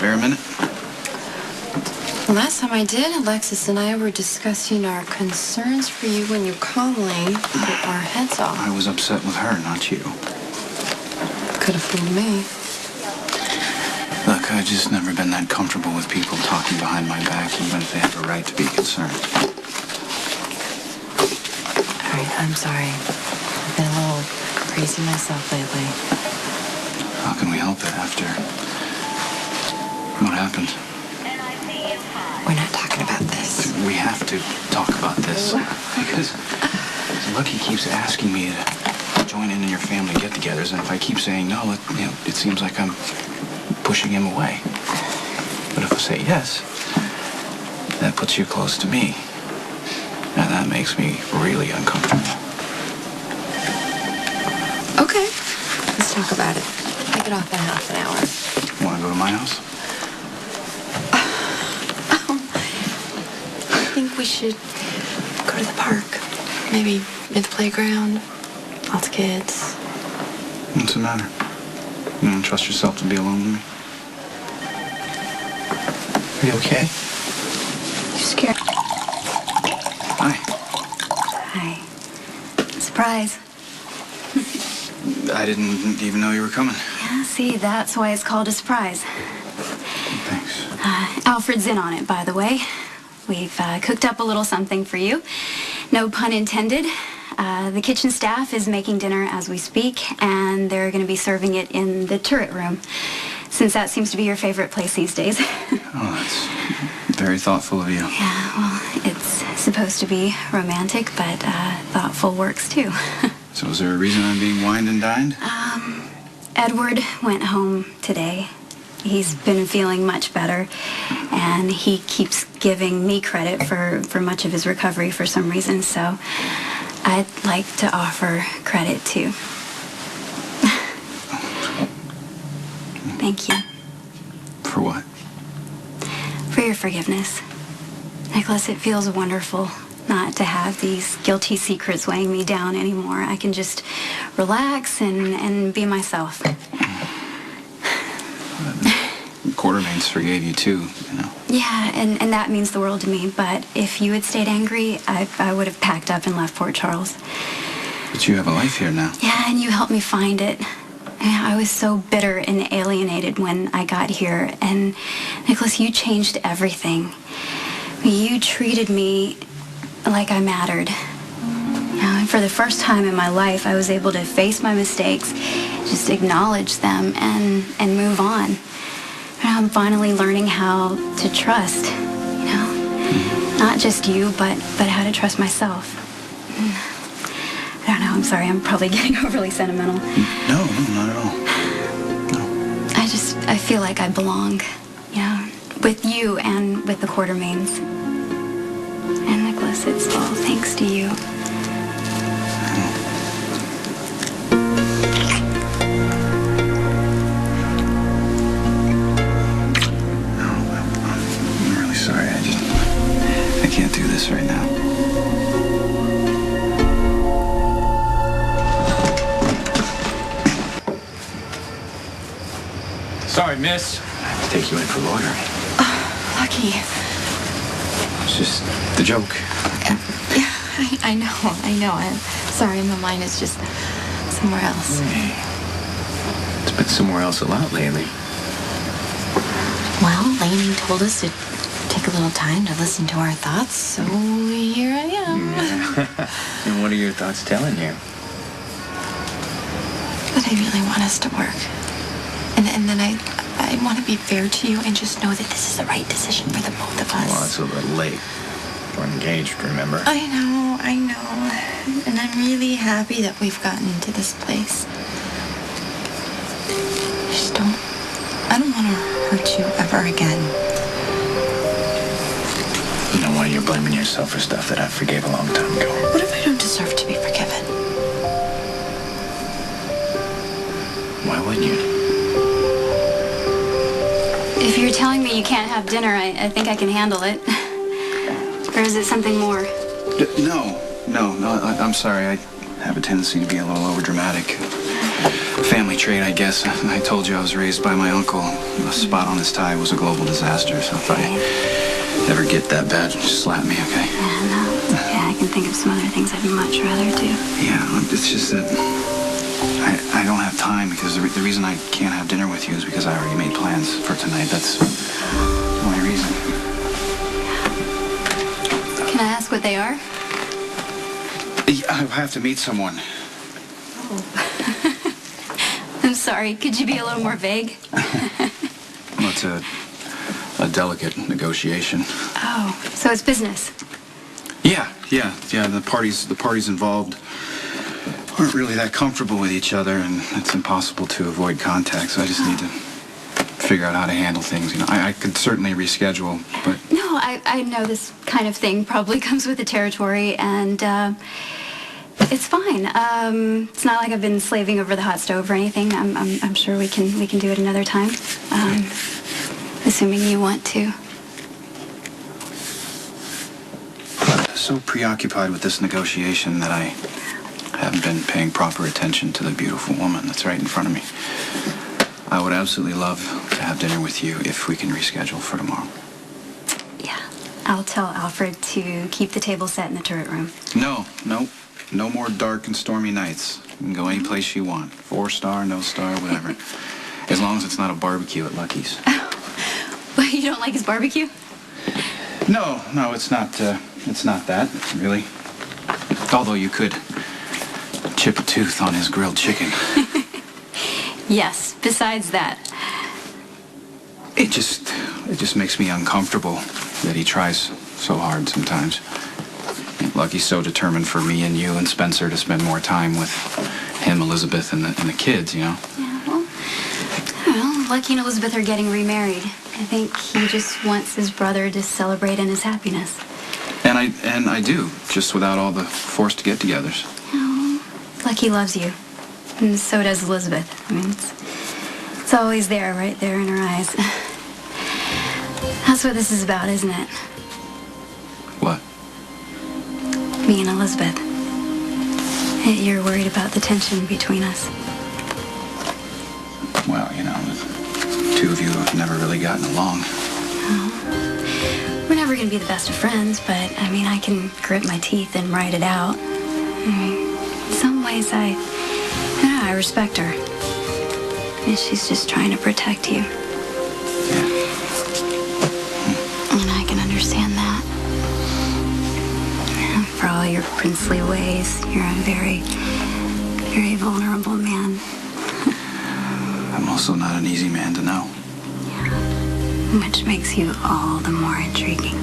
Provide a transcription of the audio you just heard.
spare a minute? The last time I did, Alexis and I were discussing our concerns for you when you calmly put our heads off. I was upset with her, not you. Could have fooled me. Look, I've just never been that comfortable with people talking behind my back, even if they have a right to be concerned. All right, I'm sorry. I've been a little crazy myself lately. How can we help it after what happened? We're not talking about this. We have to talk about this because Lucky keeps asking me to join in your family get-togethers, and if I keep saying no, it seems like I'm pushing him away. But if I say yes, that puts you close to me, and that makes me really uncomfortable. Okay, let's talk about it. Take it off in half an hour. Want to go to my house? I think we should go to the park. Maybe near the playground. Lots of kids. What's the matter? You don't trust yourself to be alone with me? Are you okay? You scared? Hi. Hi. Surprise. I didn't even know you were coming. Yeah, see, that's why it's called a surprise. Thanks. Alfred's in on it, by the way. We've cooked up a little something for you. No pun intended. The kitchen staff is making dinner as we speak, and they're going to be serving it in the turret room, since that seems to be your favorite place these days. Oh, that's very thoughtful of you. Yeah, well, it's supposed to be romantic, but thoughtful works too. So is there a reason I'm being wined and dined? Edward went home today. He's been feeling much better, and he keeps giving me credit for much of his recovery for some reason, so I'd like to offer credit too. Thank you. For what? For your forgiveness. Nicholas, it feels wonderful not to have these guilty secrets weighing me down anymore. I can just relax and be myself. Quartermains forgave you too, you know. Yeah, and that means the world to me. But if you had stayed angry, I would have packed up and left Port Charles. But you have a life here now. Yeah, and you helped me find it. I was so bitter and alienated when I got here. And Nicholas, you changed everything. You treated me like I mattered. You know, and for the first time in my life, I was able to face my mistakes, just acknowledge them, and move on. And I'm finally learning how to trust, you know, not just you, but how to trust myself. I don't know, I'm sorry, I'm probably getting overly sentimental. No, not at all. No. I feel like I belong, you know, with you and with the Quartermains. And Nicholas, it's all thanks to you. I'm really sorry. I can't do this right now. Sorry, miss. I have to take you in for lawyering. Lucky. It's just the joke. Yeah, I know. I'm sorry, my mind is just somewhere else. Hey. It's been somewhere else a lot lately. Well, Lainey told us to take a little time to listen to our thoughts, so here I am. And what are your thoughts telling you? But I really want us to work. And then I want to be fair to you and just know that this is the right decision for the both of us. Well, it's a little late. We're engaged, remember? I know. And I'm really happy that we've gotten to this place. I don't want to hurt you ever again. You know why you're blaming yourself for stuff that I forgave a long time ago? What if I don't deserve to be forgiven? Why wouldn't you? If you're telling me you can't have dinner, I think I can handle it. Or is it something more? No, I'm sorry. I have a tendency to be a little overdramatic. Family trait, I guess. I told you I was raised by my uncle. A spot on his tie was a global disaster, so if I ever get that bad, just slap me, okay? Yeah, no. Yeah, I can think of some other things I'd much rather do. Yeah, it's just that I don't have time because the reason I can't have dinner with you is because I already made plans for tonight. That's the only reason. Can I ask what they are? I have to meet someone. I'm sorry. Could you be a little more vague? Well, it's a delicate negotiation. Oh, so it's business. Yeah. The parties involved aren't really that comfortable with each other, and it's impossible to avoid contact. So I just need to figure out how to handle things. You know, I could certainly reschedule, but No, I know this kind of thing probably comes with the territory, and it's fine. It's not like I've been slaving over the hot stove or anything. I'm sure we can do it another time, assuming you want to. I'm so preoccupied with this negotiation that I haven't been paying proper attention to the beautiful woman that's right in front of me. I would absolutely love to have dinner with you if we can reschedule for tomorrow. Yeah, I'll tell Alfred to keep the table set in the turret room. No more dark and stormy nights. You can go any place you want. 4-star, no star, whatever. As long as it's not a barbecue at Lucky's. But you don't like his barbecue? No, it's not. It's not that really. Although you could chip a tooth on his grilled chicken. Yes. Besides that. It just makes me uncomfortable that he tries so hard sometimes. Lucky's so determined for me and you and Spencer to spend more time with him, Elizabeth, and the kids, you know. Yeah, well, Lucky and Elizabeth are getting remarried. I think he just wants his brother to celebrate in his happiness. And I do, just without all the forced get-togethers. Oh, Lucky loves you, and so does Elizabeth. I mean, it's always there, right there in her eyes. That's what this is about, isn't it? What? Me and Elizabeth. You're worried about the tension between us. Well, you know, the two of you have never really gotten along. We're never going to be the best of friends, but, I mean, I can grit my teeth and ride it out. In some ways, I don't know, I respect her. And she's just trying to protect you. Yeah. And I can understand that. For all your princely ways, you're a very, very vulnerable man. I'm also not an easy man to know. Which makes you all the more intriguing.